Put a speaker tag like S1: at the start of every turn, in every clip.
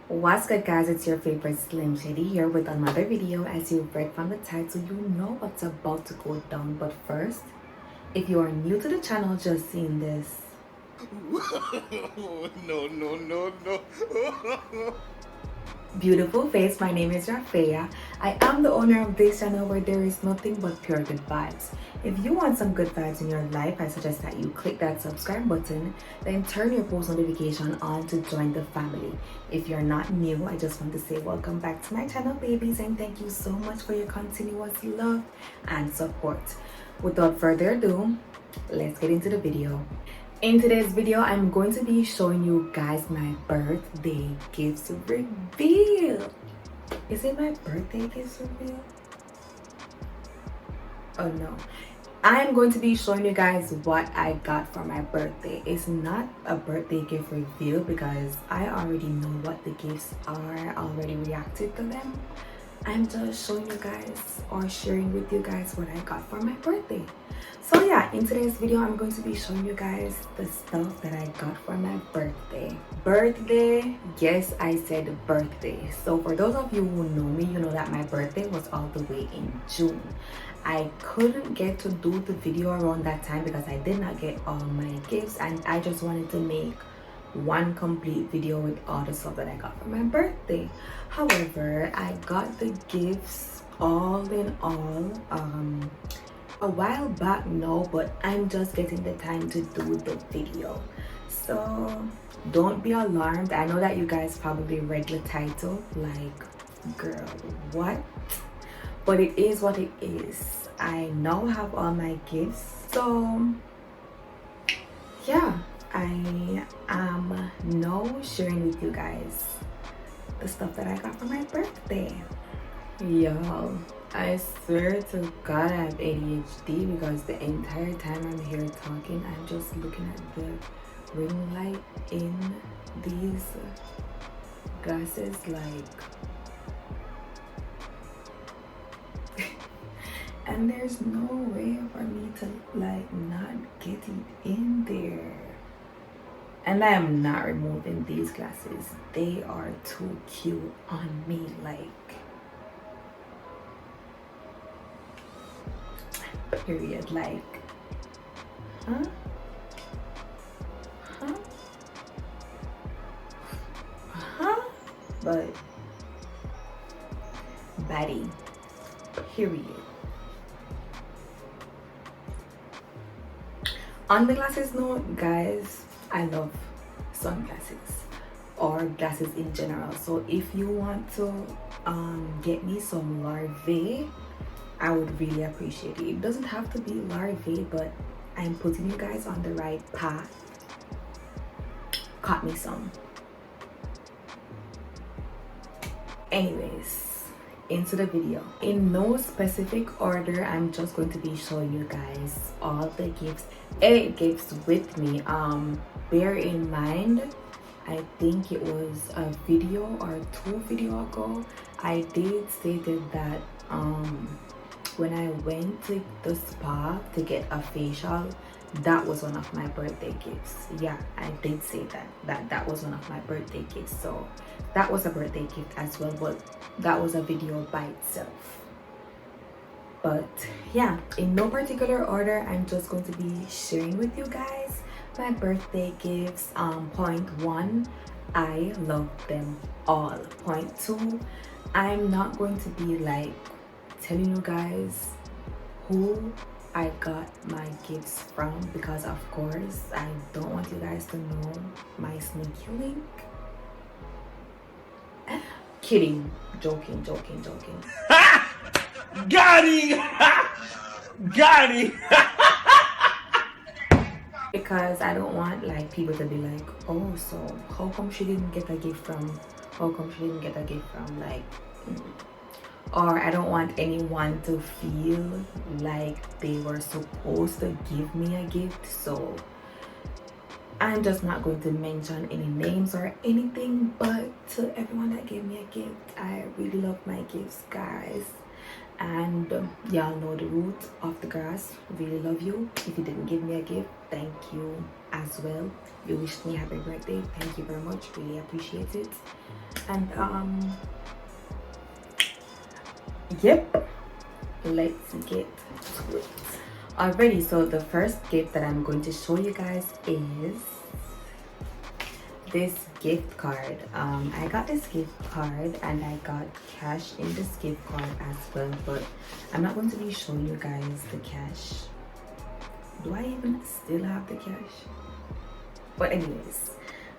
S1: What's good, guys? It's your favorite Slim Shady here with another video. As you've read from the title, you know what's about to go down. But first, if you are new to the channel, just seeing this, no. Beautiful face, my name is Rafaya. I am the owner of this channel where there is nothing but pure good vibes. If you want some good vibes in your life, I suggest that you click that subscribe button, then turn your post notification on to join the family. If you're not new, I just want to say welcome back to my channel, babies, and thank you so much for your continuous love and support. Without further ado, let's get into the video. In today's video, I'm going to be showing you guys my birthday gifts reveal. Is it my birthday gifts reveal? Oh no. I'm going to be showing you guys what I got for my birthday. It's not a birthday gift reveal because I already know what the gifts are. I already reacted to them. I'm just showing you guys or sharing with you guys what I got for my birthday. So yeah, in today's video, I'm going to be showing you guys the stuff that I got for my birthday. Birthday, yes, I said birthday. So for those of you who know me, you know that my birthday was all the way in June. I couldn't get to do the video around that time because I did not get all my gifts, and I just wanted to make one complete video with all the stuff that I got for my birthday. However, I got the gifts all in all a while back now, but I'm just getting the time to do the video, so don't be alarmed. I know that you guys probably read the title like, girl, what? But it is what it is. I now have all my gifts, so yeah, I am now sharing with you guys the stuff that I got for my birthday. Y'all, I swear to God I have ADHD because the entire time I'm here talking, I'm just looking at the ring light in these glasses like and there's no way for me to like not get it in there. And I am not removing these glasses. They are too cute on me, like, period. Like, huh? But baddie, period. On the glasses note, guys, I love sunglasses or glasses in general. So if you want to get me some larvae, I would really appreciate it. It doesn't have to be larvae, but I'm putting you guys on the right path. Caught me some. Anyways, into the video. In no specific order, I'm just going to be showing you guys all the gifts. 8 gifts with me. Bear in mind, I think it was a video or 2 videos ago, I did stated that when I went to the spa to get a facial, that was one of my birthday gifts. Yeah, I did say that was one of my birthday gifts. So that was a birthday gift as well, but that was a video by itself. But yeah, in no particular order, I'm just going to be sharing with you guys my birthday gifts. Point 1, I love them all. Point 2, I'm not going to be like telling you guys who I got my gifts from because of course I don't want you guys to know my sneaky link. Kidding, joking.
S2: Got him! Got him!
S1: Because I don't want like people to be like, oh, so how come she didn't get a gift from, like, or I don't want anyone to feel like they were supposed to give me a gift. So I'm just not going to mention any names or anything, but to everyone that gave me a gift, I really love my gifts, guys. And y'all know the root of the grass. Really love you. If you didn't give me a gift, thank you as well. You wished me happy birthday, thank you very much. Really appreciate it. And yep, let's get to it. Already, so the first gift that I'm going to show you guys is this gift card. I got this gift card and I got cash in this gift card as well, but I'm not going to be showing you guys the cash. Do I even still have the cash? But anyways,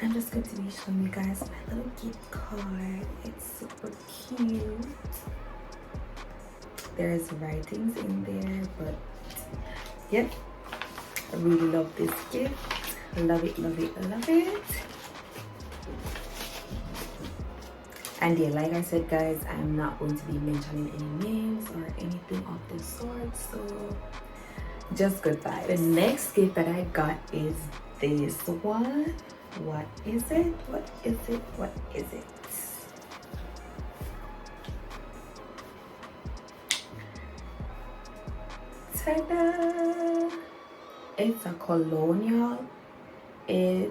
S1: I'm just going to be showing you guys my little gift card. It's super cute. There's writings in there, but yep, I really love this gift. Love it, love it, love it. And yeah, like I said, guys, I'm not going to be mentioning any names or anything of the sort, so just goodbye. The next gift that I got is this one. What is it? What is it? What is it? Ta-da! It's a colonial. It's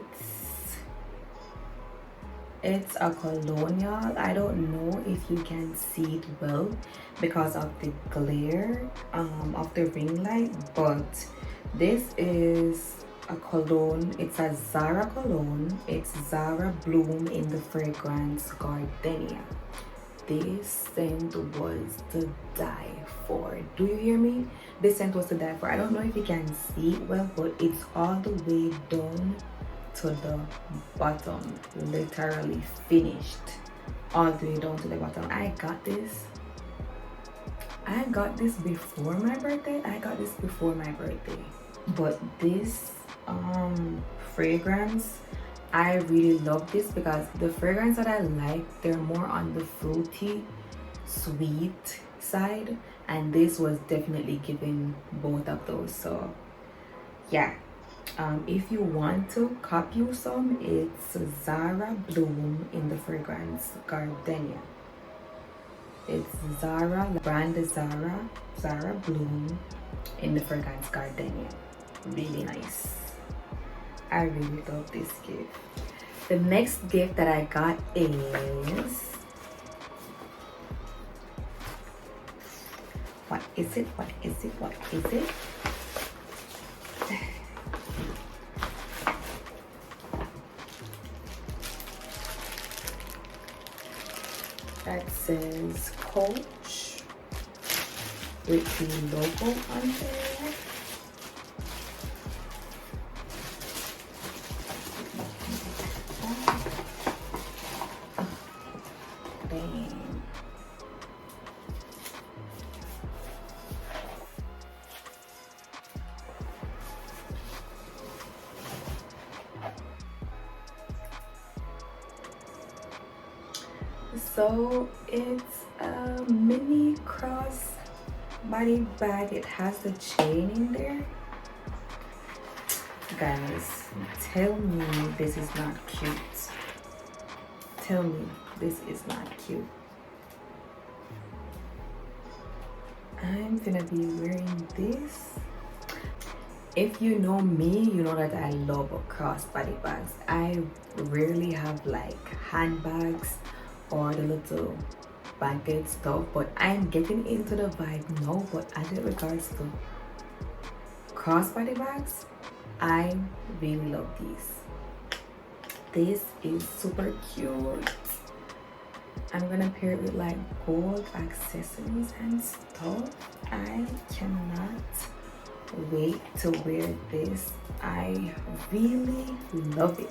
S1: a colonial. I don't know if you can see it well because of the glare of the ring light, but this is a cologne. It's a Zara cologne. It's Zara Bloom in the fragrance Gardenia. This scent was to die for. Do you hear me? This scent was to die for. I don't know if you can see it well, but it's all the way down to the bottom, literally finished all the way down to the bottom. I got this before my birthday. But this fragrance, I really love this because the fragrance that I like, they're more on the fruity sweet side, and this was definitely giving both of those. So yeah, if you want to cop you some, it's Zara Bloom in the fragrance Gardenia. It's Zara, brand is Zara Bloom in the fragrance Gardenia. Really nice. I really love this gift. The next gift that I got is, what is it? What is it? What is it? That says Coach with the logo on there. Dang. So it's a mini cross body bag. It has the chain in there. Guys, tell me this is not cute. Tell me this is not cute. I'm gonna be wearing this. If you know me, you know that I love crossbody bags. I rarely have like handbags or the little blanket stuff, but I'm getting into the vibe now. But as it regards to crossbody bags, I really love these. This is super cute. I'm gonna pair it with like gold accessories and stuff. I cannot wait to wear this. I really love it.